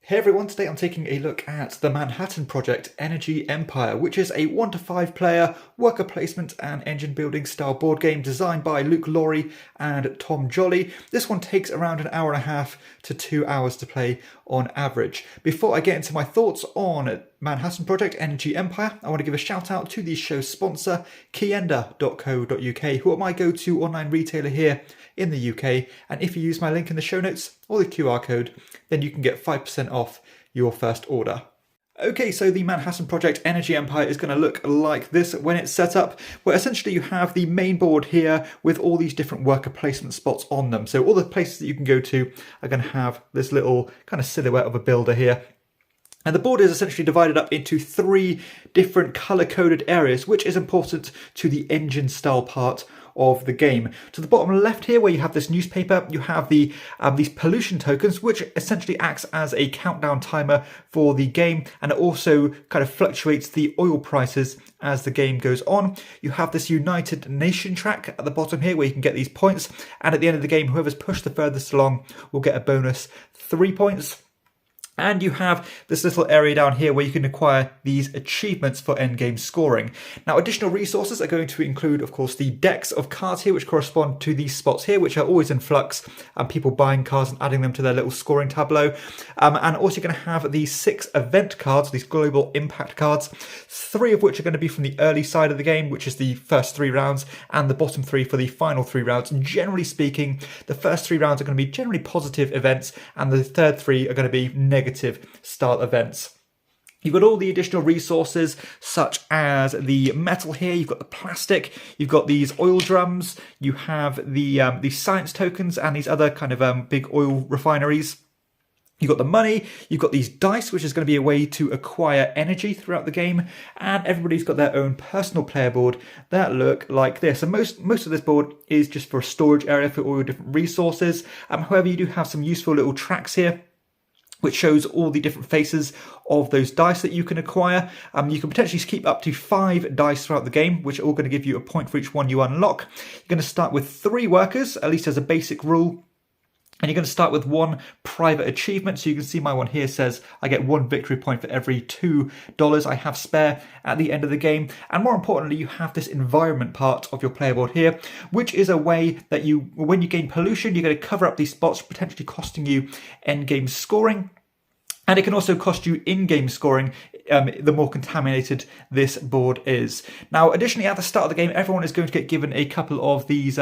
Hey everyone, today I'm taking a look at the Manhattan Project Energy Empire, which is a 1 to 5 player worker placement and engine building style board game designed by Luke Laurie and Tom Jolly. This one takes around an hour and a half to 2 hours to play on average. Before I get into my thoughts on Manhattan Project Energy Empire, I want to give a shout out to the show's sponsor, KIENDA.co.uk, who are my go-to online retailer here in the UK, and if you use my link in the show notes or the QR code, then you can get 5% off your first order. Okay, so the Manhattan Project Energy Empire is going to look like this when it's set up, where essentially you have the main board here with all these different worker placement spots on them. So all the places that you can go to are going to have this little kind of silhouette of a builder here. And the board is essentially divided up into 3 different color-coded areas, which is important to the engine style part of the game. To the bottom left here, where you have this newspaper, you have these pollution tokens, which essentially acts as a countdown timer for the game, and it also kind of fluctuates the oil prices as the game goes on. You have this United Nation track at the bottom here, where you can get these points, and at the end of the game, whoever's pushed the furthest along will get a bonus 3 points. And you have this little area down here where you can acquire these achievements for endgame scoring. Now, additional resources are going to include, of course, the decks of cards here, which correspond to these spots here, which are always in flux, and people buying cards and adding them to their little scoring tableau. And also you're going to have these 6 event cards, these global impact cards, 3 of which are going to be from the early side of the game, which is the first 3 rounds, and the bottom 3 for the final 3 rounds. And generally speaking, the first 3 rounds are going to be generally positive events, and the third 3 are going to be negative style events. You've got all the additional resources, such as the metal here, you've got the plastic, you've got these oil drums, you have the science tokens and these other kind of big oil refineries. You've got the money, you've got these dice, which is going to be a way to acquire energy throughout the game, and everybody's got their own personal player board that look like this. And most of this board is just for a storage area for all your different resources. However, you do have some useful little tracks here, which shows all the different faces of those dice that you can acquire. You can potentially keep up to 5 dice throughout the game, which are all going to give you a point for each one you unlock. You're going to start with 3 workers, at least as a basic rule. And you're going to start with 1 private achievement. So you can see my one here says I get 1 victory point for every $2 I have spare at the end of the game. And more importantly, you have this environment part of your player board here, which is a way that when you gain pollution, you're going to cover up these spots, potentially costing you end-game scoring. And it can also cost you in-game scoring the more contaminated this board is. Now, additionally, at the start of the game, everyone is going to get given a couple of these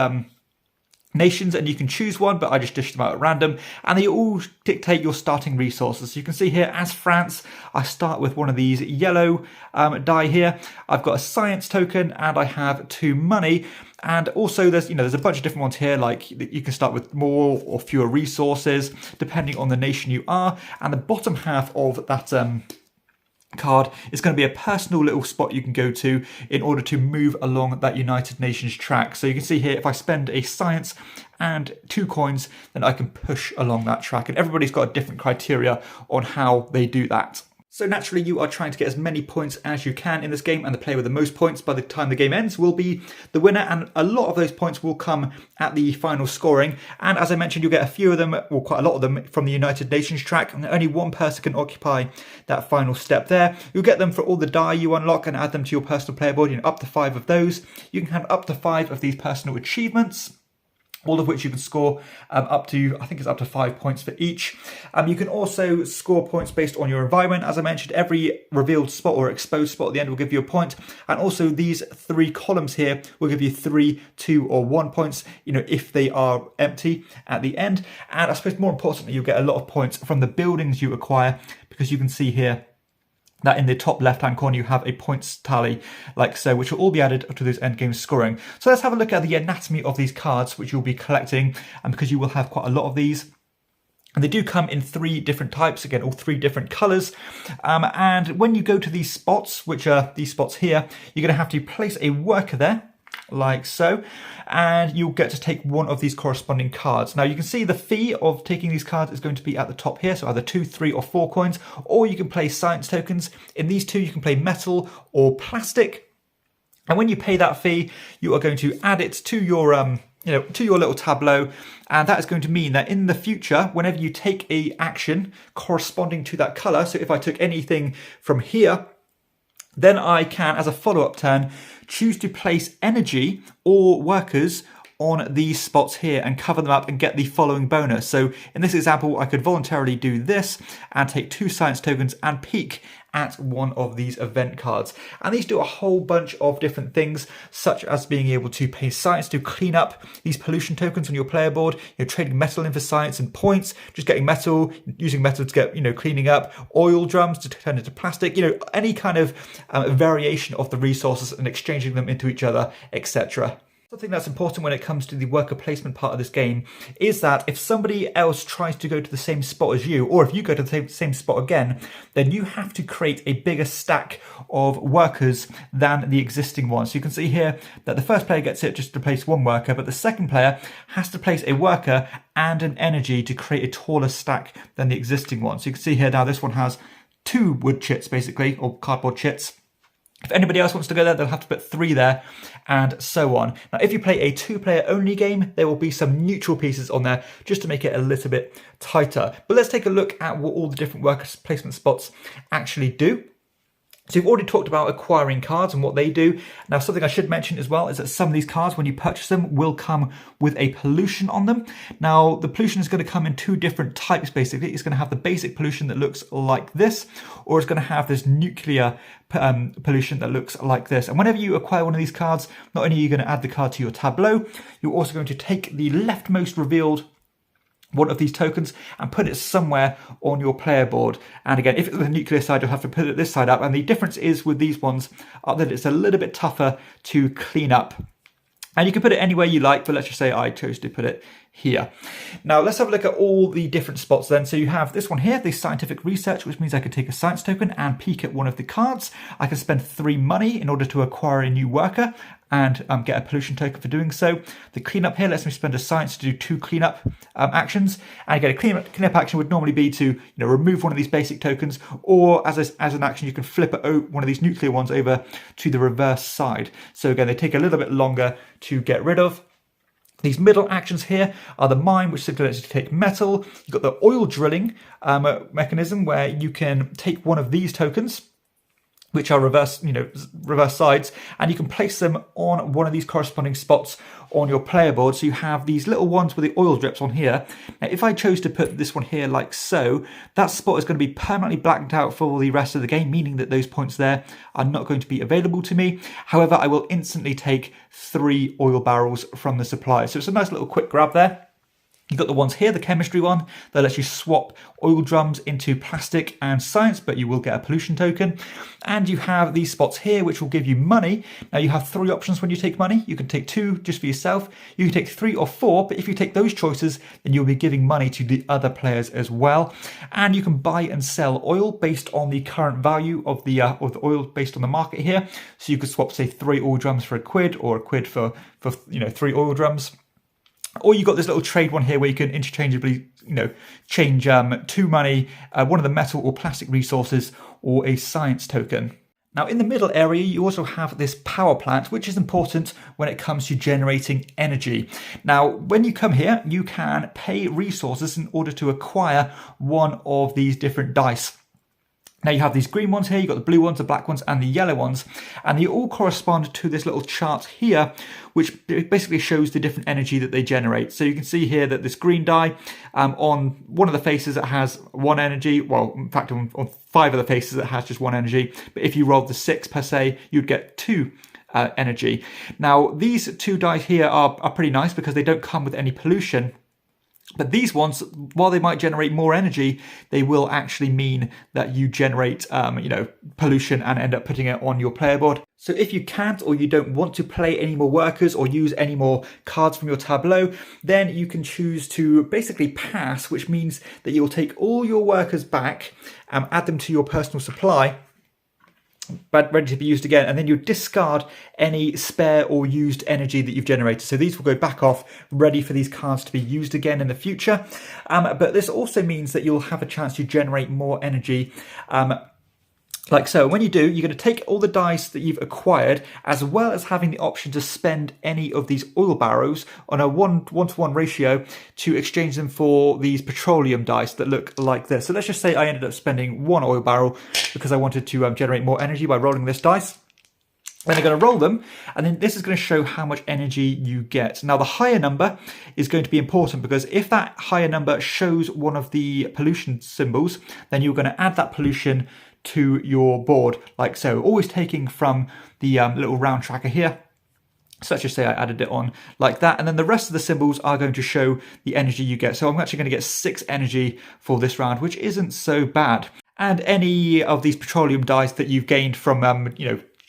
nations, and you can choose one, but I just dished them out at random, and they all dictate your starting resources. So you can see here, as France, I start with one of these yellow die here. I've got a science token, and I have 2 money. And also there's a bunch of different ones here, like you can start with more or fewer resources, depending on the nation you are. And the bottom half of that card is going to be a personal little spot you can go to in order to move along that United Nations track. So you can see here, if I spend a science and 2 coins, then I can push along that track. And everybody's got a different criteria on how they do that. So naturally, you are trying to get as many points as you can in this game, and the player with the most points by the time the game ends will be the winner, and a lot of those points will come at the final scoring. And as I mentioned, you'll get a few of them, or quite a lot of them, from the United Nations track, and only 1 person can occupy that final step there. You'll get them for all the die you unlock and add them to your personal player board, up to 5 of those. You can have up to 5 of these personal achievements, all of which you can score up to, I think it's up to 5 points for each. You can also score points based on your environment. As I mentioned, every revealed spot or exposed spot at the end will give you a point. And also these 3 columns here will give you 3, 2 or 1 points, if they are empty at the end. And I suppose more importantly, you'll get a lot of points from the buildings you acquire, because you can see here that in the top left-hand corner you have a points tally like so, which will all be added to those endgame scoring. So let's have a look at the anatomy of these cards, which you'll be collecting, and because you will have quite a lot of these. And they do come in 3 different types, again, all 3 different colours. And when you go to these spots, which are these spots here, you're going to have to place a worker there, like so, and you'll get to take 1 of these corresponding cards. Now you can see the fee of taking these cards is going to be at the top here, so either 2, 3 or 4 coins, or you can play science tokens. In these 2 you can play metal or plastic, and when you pay that fee you are going to add it to your to your little tableau, and that is going to mean that in the future, whenever you take a action corresponding to that color, so if I took anything from here, then I can, as a follow-up turn, choose to place energy or workers on these spots here and cover them up and get the following bonus. So in this example, I could voluntarily do this and take 2 science tokens and peek at one of these event cards. And these do a whole bunch of different things, such as being able to pay science to clean up these pollution tokens on your player board, trading metal in for science and points, just getting metal, using metal to get, cleaning up, oil drums to turn into plastic, any kind of variation of the resources and exchanging them into each other, etc. Something that's important when it comes to the worker placement part of this game is that if somebody else tries to go to the same spot as you, or if you go to the same spot again, then you have to create a bigger stack of workers than the existing one. So you can see here that the first player gets it just to place 1 worker, but the second player has to place a worker and an energy to create a taller stack than the existing one. So you can see here now this one has 2 wood chits basically, or cardboard chits. If anybody else wants to go there, they'll have to put 3 there, and so on. Now, if you play a 2-player only game, there will be some neutral pieces on there just to make it a little bit tighter. But let's take a look at what all the different worker placement spots actually do. So we've already talked about acquiring cards and what they do. Now, something I should mention as well is that some of these cards, when you purchase them, will come with a pollution on them. Now, the pollution is going to come in 2 different types, basically. It's going to have the basic pollution that looks like this, or it's going to have this nuclear pollution that looks like this. And whenever you acquire one of these cards, not only are you going to add the card to your tableau, you're also going to take the leftmost revealed one of these tokens and put it somewhere on your player board. And again, if it's the nuclear side, you'll have to put it this side up. And the difference is with these ones that it's a little bit tougher to clean up. And you can put it anywhere you like, but let's just say I chose to put it here. Now let's have a look at all the different spots then. So you have this one here, the scientific research, which means I can take a science token and peek at one of the cards. I can spend 3 money in order to acquire a new worker and get a pollution token for doing so. The cleanup here lets me spend a science to do 2 cleanup actions. And again, a cleanup action would normally be to remove one of these basic tokens, or as an action you can flip one of these nuclear ones over to the reverse side. So again, they take a little bit longer to get rid of. These middle actions here are the mine, which simply lets you take metal. You've got the oil drilling mechanism, where you can take one of these tokens, which are reverse sides, and you can place them on one of these corresponding spots on your player board. So you have these little ones with the oil drips on here. Now, if I chose to put this one here like so, that spot is going to be permanently blacked out for the rest of the game, meaning that those points there are not going to be available to me. However, I will instantly take 3 oil barrels from the supply. So it's a nice little quick grab there. You've got the ones here, the chemistry one, that lets you swap oil drums into plastic and science, but you will get a pollution token. And you have these spots here, which will give you money. Now you have 3 options when you take money. You can take 2 just for yourself. You can take 3 or 4, but if you take those choices, then you'll be giving money to the other players as well. And you can buy and sell oil based on the current value of the oil based on the market here. So you could swap, say, 3 oil drums for £1, or £1 for 3 oil drums. Or you've got this little trade one here where you can interchangeably, change 2 money, one of the metal or plastic resources, or a science token. Now in the middle area, you also have this power plant, which is important when it comes to generating energy. Now, when you come here, you can pay resources in order to acquire one of these different dice. Now you have these green ones here, you've got the blue ones, the black ones, and the yellow ones, and they all correspond to this little chart here, which basically shows the different energy that they generate. So you can see here that this green die, on one of the faces it has 1 energy, well, in fact on 5 of the faces it has just 1 energy, but if you rolled the 6 per se, you'd get 2 energy. Now these 2 dice here are pretty nice because they don't come with any pollution. But these ones, while they might generate more energy, they will actually mean that you generate, pollution and end up putting it on your player board. So if you can't, or you don't want to play any more workers or use any more cards from your tableau, then you can choose to basically pass, which means that you'll take all your workers back, add them to your personal supply, but ready to be used again, and then you discard any spare or used energy that you've generated. So these will go back off, ready for these cards to be used again in the future. But this also means that you'll have a chance to generate more energy like so. When you do, you're going to take all the dice that you've acquired, as well as having the option to spend any of these oil barrels on a 1-to-1 ratio to exchange them for these petroleum dice that look like this. So let's just say I ended up spending 1 oil barrel because I wanted to generate more energy by rolling this dice. Then I'm going to roll them, and then this is going to show how much energy you get. Now, the higher number is going to be important, because if that higher number shows one of the pollution symbols, then you're going to add that pollution to your board, like so. Always taking from the little round tracker here. So let's just say I added it on like that, and then the rest of the symbols are going to show the energy you get. So I'm actually going to get 6 energy for this round, which isn't so bad. And any of these petroleum dice that you've gained from,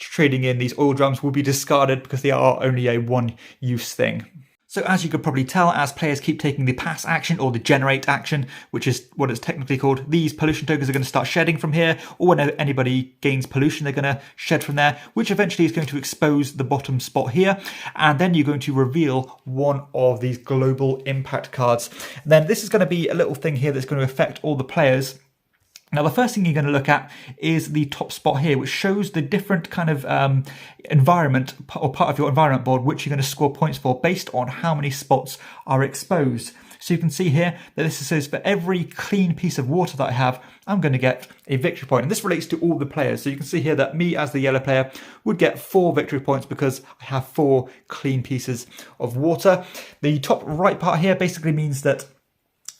trading in these oil drums will be discarded, because they are only a one-use thing. So as you could probably tell, as players keep taking the pass action or the generate action, which is what it's technically called, these pollution tokens are going to start shedding from here, or whenever anybody gains pollution, they're going to shed from there, which eventually is going to expose the bottom spot here. And then you're going to reveal one of these global impact cards. And then this is going to be a little thing here that's going to affect all the players. Now, the first thing you're going to look at is the top spot here, which shows the different kind of environment or part of your environment board, which you're going to score points for based on how many spots are exposed. So you can see here that this says for every clean piece of water that I have, I'm going to get a victory point. And this relates to all the players. So you can see here that me as the yellow player would get 4 victory points because I have 4 clean pieces of water. The top right part here basically means that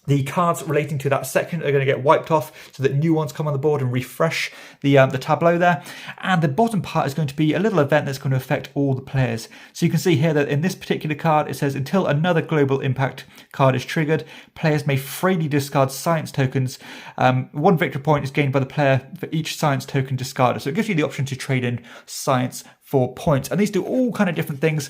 the cards relating to that section are going to get wiped off so that new ones come on the board and refresh the tableau there. And the bottom part is going to be a little event that's going to affect all the players. So you can see here that in this particular card, it says until another global impact card is triggered, players may freely discard science tokens. 1 victory point is gained by the player for each science token discarded. So it gives you the option to trade in science for points. And these do all kind of different things.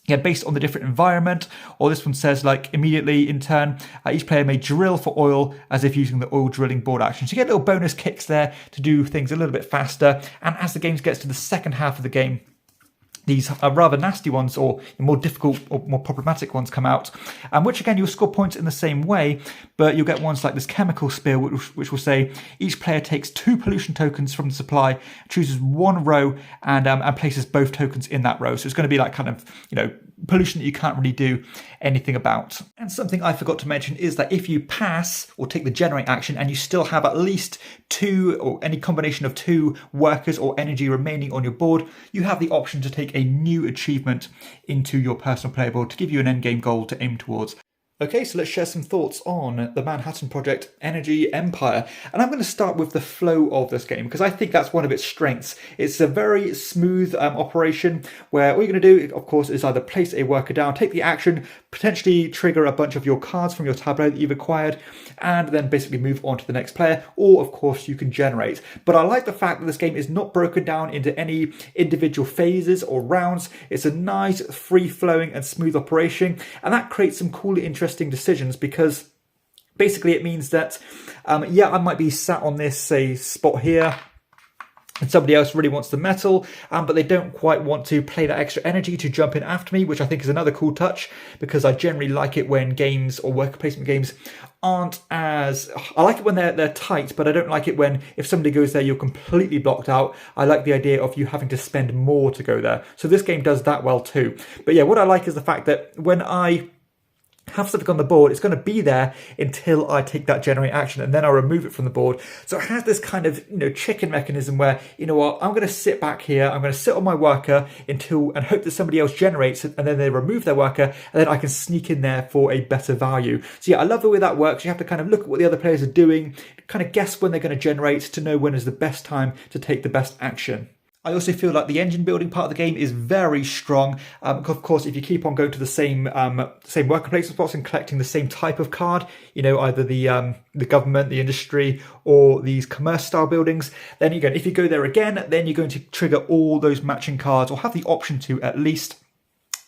Yeah, based on the different environment, or this one says like immediately in turn, each player may drill for oil as if using the oil drilling board action. So you get little bonus kicks there to do things a little bit faster. And as the game gets to the second half of the game, these rather nasty ones or more difficult or more problematic ones come out, which again, you'll score points in the same way, but you'll get ones like this chemical spill, which will say each player takes 2 pollution tokens from the supply, chooses 1 row and places both tokens in that row. So it's going to be like kind of, pollution that you can't really do anything about. And something I forgot to mention is that if you pass or take the generate action and you still have at least 2 or any combination of 2 workers or energy remaining on your board, you have the option to take a new achievement into your personal player board to give you an endgame goal to aim towards. Okay, so let's share some thoughts on the Manhattan Project Energy Empire. And I'm going to start with the flow of this game, because I think that's one of its strengths. It's a very smooth operation where all you're going to do, of course, is either place a worker down, take the action, potentially trigger a bunch of your cards from your tableau that you've acquired, and then basically move on to the next player, or of course you can generate. But I like the fact that this game is not broken down into any individual phases or rounds. It's a nice, free-flowing and smooth operation, and that creates some cool, interesting decisions, because basically it means that I might be sat on this spot here and somebody else really wants the metal, but they don't quite want to play that extra energy to jump in after me, which I think is another cool touch, because I generally like it when games or worker placement games aren't as... I like it when they're tight, but I don't like it when if somebody goes there, you're completely blocked out. I like the idea of you having to spend more to go there. So this game does that well too. But yeah, what I like is the fact that when I have something on the board, it's going to be there until I take that generate action, and then I'll remove it from the board. So it has this kind of, chicken mechanism where, I'm going to sit back here, I'm going to sit on my worker and hope that somebody else generates it, and then they remove their worker, and then I can sneak in there for a better value. So yeah, I love the way that works. You have to kind of look at what the other players are doing, kind of guess when they're going to generate to know when is the best time to take the best action. I also feel like the engine building part of the game is very strong. Of course, if you keep on going to the same worker placement spots and collecting the same type of card, either the government, the industry, or these commerce style buildings, then again, if you go there again, then you're going to trigger all those matching cards, or have the option to at least.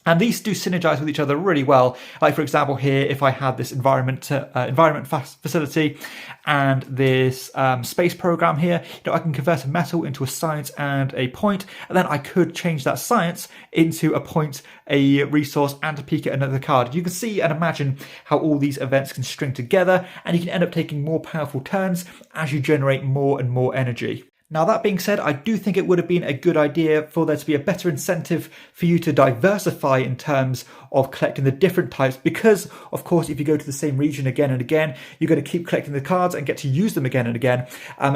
And these do synergize with each other really well. Like for example here, if I had this environment facility and this space program here, I can convert a metal into a science and a point, and then I could change that science into a point, a resource, and a peek at another card. You can see and imagine how all these events can string together, and you can end up taking more powerful turns as you generate more and more energy. Now, that being said, I do think it would have been a good idea for there to be a better incentive for you to diversify in terms of collecting the different types, because, of course, if you go to the same region again and again, you're going to keep collecting the cards and get to use them again and again,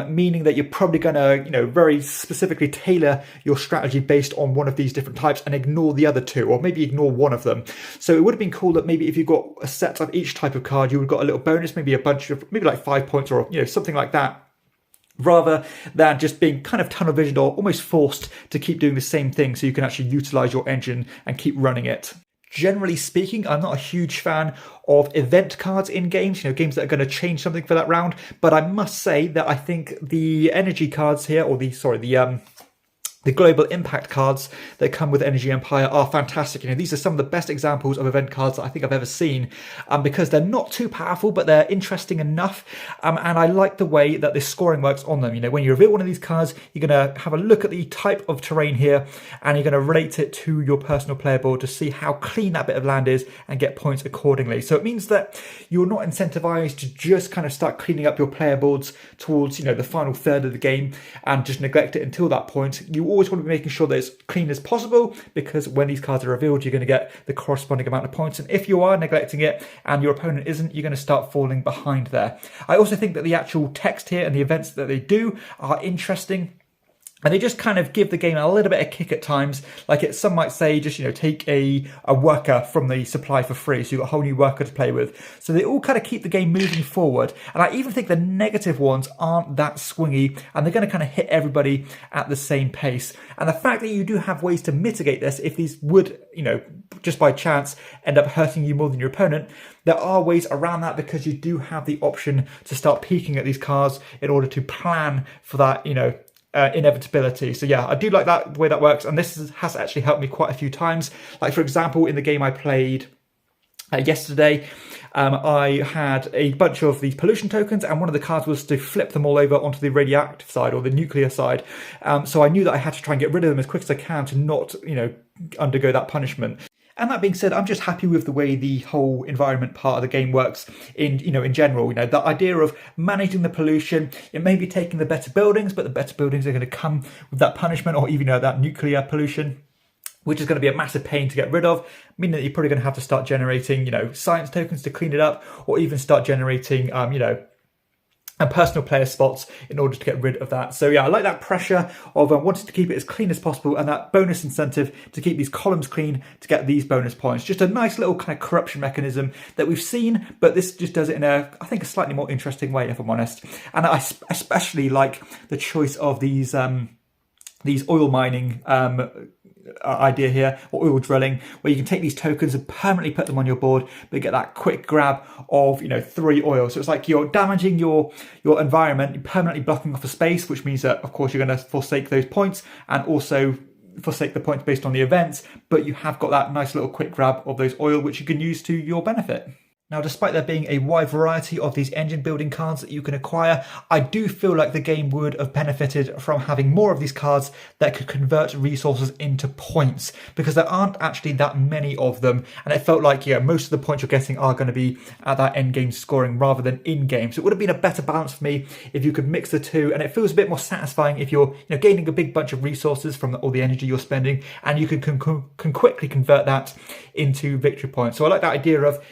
meaning that you're probably going to, very specifically tailor your strategy based on one of these different types and ignore the other two, or maybe ignore one of them. So it would have been cool that maybe if you got a set of each type of card, you would have got a little bonus, maybe a bunch of, maybe like 5 points or, something like that, rather than just being kind of tunnel visioned or almost forced to keep doing the same thing so you can actually utilize your engine and keep running it. Generally speaking, I'm not a huge fan of event cards in games, games that are going to change something for that round, but I must say that I think the energy cards here, or the global impact cards that come with Energy Empire are fantastic. These are some of the best examples of event cards that I think I've ever seen, because they're not too powerful, but they're interesting enough. And I like the way that this scoring works on them. When you reveal one of these cards, you're going to have a look at the type of terrain here, and you're going to relate it to your personal player board to see how clean that bit of land is and get points accordingly. So it means that you're not incentivized to just kind of start cleaning up your player boards towards, the final third of the game and just neglect it until that point. You always want to be making sure that it's clean as possible, because when these cards are revealed, you're going to get the corresponding amount of points, and if you are neglecting it and your opponent isn't, you're going to start falling behind there. I also think that the actual text here and the events that they do are interesting. And they just kind of give the game a little bit of kick at times. Like some might say, just, take a worker from the supply for free. So you've got a whole new worker to play with. So they all kind of keep the game moving forward. And I even think the negative ones aren't that swingy, and they're going to kind of hit everybody at the same pace. And the fact that you do have ways to mitigate this, if these would, just by chance end up hurting you more than your opponent, there are ways around that, because you do have the option to start peeking at these cards in order to plan for that, inevitability. So yeah, I do like that, the way that works, and this has actually helped me quite a few times. Like, for example, in the game I played yesterday, I had a bunch of these pollution tokens, and one of the cards was to flip them all over onto the radioactive side, or the nuclear side. So I knew that I had to try and get rid of them as quick as I can to not, undergo that punishment. And that being said, I'm just happy with the way the whole environment part of the game works in general. The idea of managing the pollution, it may be taking the better buildings, but the better buildings are going to come with that punishment, or even, that nuclear pollution, which is going to be a massive pain to get rid of, meaning that you're probably going to have to start generating, science tokens to clean it up, or even start generating, and personal player spots in order to get rid of that. So yeah, I like that pressure of wanting to keep it as clean as possible, and that bonus incentive to keep these columns clean to get these bonus points. Just a nice little kind of corruption mechanism that we've seen, but this just does it in I think a slightly more interesting way, if I'm honest. And I especially like the choice of these oil mining idea here, or oil drilling, where you can take these tokens and permanently put them on your board, but get that quick grab of 3 oil. So it's like you're damaging your environment, you're permanently blocking off a space, which means that of course you're going to forsake those points, and also forsake the points based on the events, but you have got that nice little quick grab of those oil, which you can use to your benefit. Now, despite there being a wide variety of these engine building cards that you can acquire, I do feel like the game would have benefited from having more of these cards that could convert resources into points, because there aren't actually that many of them, and it felt like, most of the points you're getting are going to be at that end game scoring rather than in game. So it would have been a better balance for me if you could mix the two, and it feels a bit more satisfying if you're gaining a big bunch of resources from all the energy you're spending, and you can quickly convert that into victory points. So I like that idea of,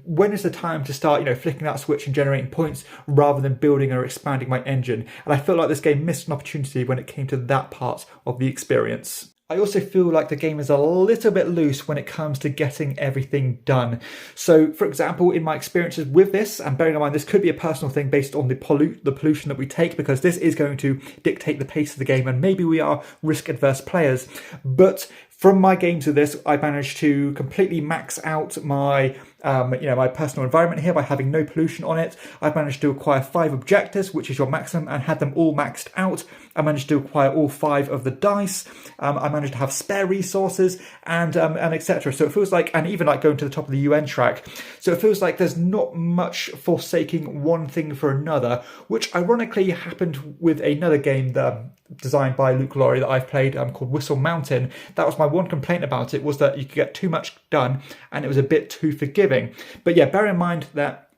when is the time to start, flicking that switch and generating points rather than building or expanding my engine. And I feel like this game missed an opportunity when it came to that part of the experience. I also feel like the game is a little bit loose when it comes to getting everything done. So, for example, in my experiences with this, and bearing in mind this could be a personal thing based on the pollution that we take, because this is going to dictate the pace of the game, and maybe we are risk-adverse players. But from my games of this, I managed to completely max out my my personal environment here by having no pollution on it. I've managed to acquire 5 objectives, which is your maximum, and had them all maxed out. I managed to acquire all 5 of the dice. I managed to have spare resources and etc. So it feels like, and even like going to the top of the UN track. So it feels like there's not much forsaking one thing for another, which ironically happened with another game that designed by Luke Laurie that I've played called Whistle Mountain. That was my one complaint about it, was that you could get too much done and it was a bit too forgiving. But yeah, bear in mind that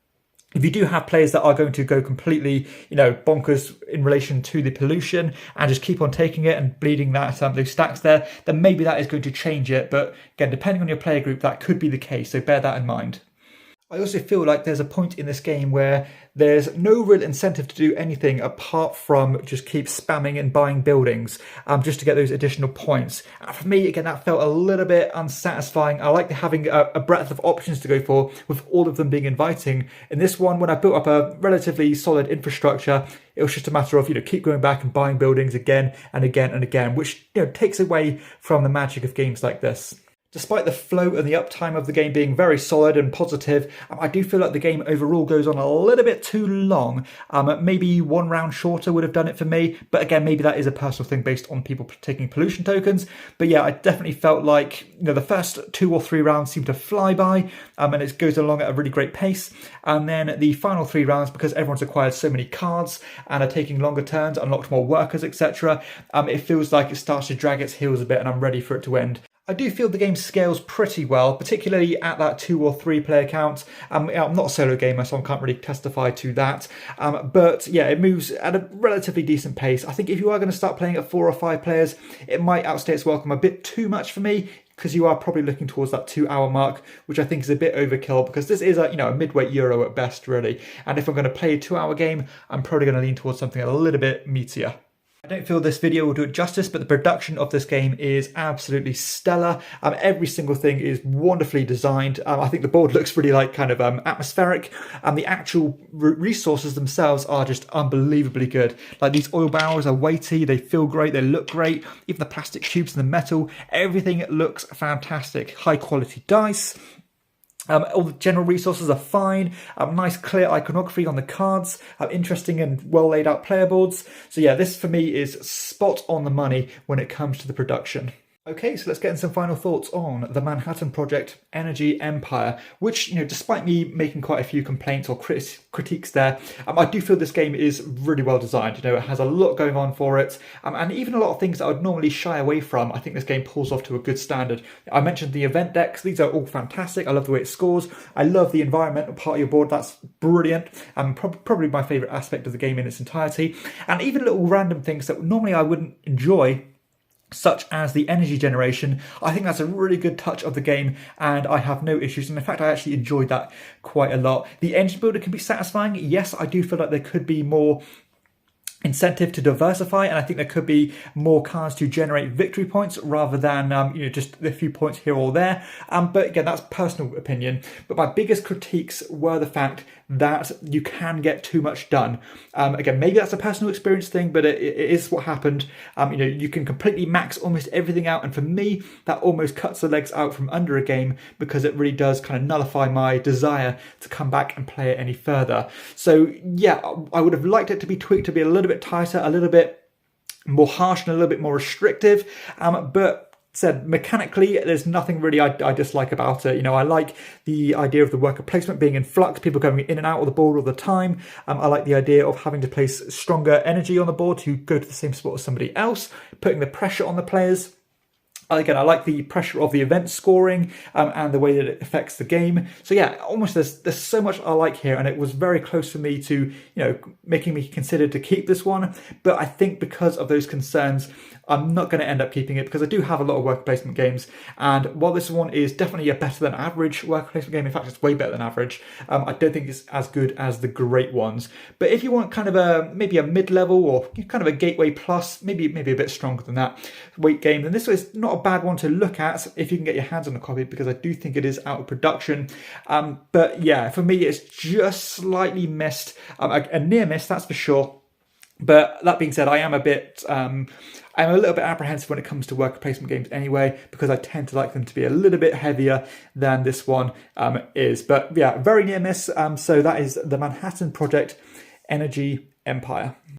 If you do have players that are going to go completely, bonkers in relation to the pollution and just keep on taking it and bleeding that those stacks there, then maybe that is going to change it. But again, depending on your player group, that could be the case. So bear that in mind. I also feel like there's a point in this game where there's no real incentive to do anything apart from just keep spamming and buying buildings just to get those additional points. And for me, again, that felt a little bit unsatisfying. I like having a breadth of options to go for, with all of them being inviting. In this one, when I built up a relatively solid infrastructure, it was just a matter of, keep going back and buying buildings again and again and again, which, takes away from the magic of games like this. Despite the flow and the uptime of the game being very solid and positive, I do feel like the game overall goes on a little bit too long. Maybe one round shorter would have done it for me, but again, maybe that is a personal thing based on people taking pollution tokens. But yeah, I definitely felt like the first 2 or 3 rounds seem to fly by, and it goes along at a really great pace. And then the final 3 rounds, because everyone's acquired so many cards and are taking longer turns, unlocked more workers, etc., it feels like it starts to drag its heels a bit, and I'm ready for it to end. I do feel the game scales pretty well, particularly at that 2 or 3 player count. I'm not a solo gamer, so I can't really testify to that. But yeah, it moves at a relatively decent pace. I think if you are going to start playing at 4 or 5 players, it might outstay its welcome a bit too much for me, because you are probably looking towards that 2-hour mark, which I think is a bit overkill, because this is a midweight Euro at best, really. And if I'm going to play a 2-hour game, I'm probably going to lean towards something a little bit meatier. I don't feel this video will do it justice, but the production of this game is absolutely stellar. Every single thing is wonderfully designed. I think the board looks really kind of atmospheric, and the actual resources themselves are just unbelievably good. Like, these oil barrels are weighty, they feel great, they look great. Even the plastic tubes and the metal, everything looks fantastic. High quality dice. All the general resources are fine. Nice clear iconography on the cards. Interesting and well laid out player boards. So yeah, this for me is spot on the money when it comes to the production. Okay, so let's get into some final thoughts on the Manhattan Project Energy Empire, which, despite me making quite a few complaints or critiques there, I do feel this game is really well designed. It has a lot going on for it, and even a lot of things that I would normally shy away from, I think this game pulls off to a good standard. I mentioned the event decks. These are all fantastic. I love the way it scores. I love the environmental part of your board. That's brilliant, and probably my favourite aspect of the game in its entirety. And even little random things that normally I wouldn't enjoy, such as the energy generation, I think that's a really good touch of the game, and I have no issues. And in fact, I actually enjoyed that quite a lot. The engine builder can be satisfying. Yes, I do feel like there could be more incentive to diversify, and I think there could be more cards to generate victory points rather than just a few points here or there. But again, that's personal opinion. But my biggest critiques were the fact that you can get too much done. Again, maybe that's a personal experience thing, but it is what happened. You can completely max almost everything out, and for me, that almost cuts the legs out from under a game, because it really does kind of nullify my desire to come back and play it any further. So yeah, I would have liked it to be tweaked to be a little bit tighter, a little bit more harsh, and a little bit more restrictive. But said, mechanically, there's nothing really I dislike about it. I like the idea of the worker placement being in flux, people going in and out of the board all the time. I like the idea of having to place stronger energy on the board to go to the same spot as somebody else, putting the pressure on the players. Again, I like the pressure of the event scoring and the way that it affects the game. So yeah, almost there's so much I like here, and it was very close for me to, making me consider to keep this one. But I think because of those concerns, I'm not going to end up keeping it, because I do have a lot of worker placement games. And while this one is definitely a better than average worker placement game, in fact, it's way better than average, I don't think it's as good as the great ones. But if you want kind of maybe a mid-level or kind of a gateway plus, maybe a bit stronger than that weight game, then this is not a bad one to look at if you can get your hands on a copy, because I do think it is out of production. But yeah, for me, it's just slightly missed, a near miss, that's for sure. But that being said, I am a little bit apprehensive when it comes to worker placement games anyway, because I tend to like them to be a little bit heavier than this one is. But yeah, very near miss. So that is the Manhattan Project Energy Empire.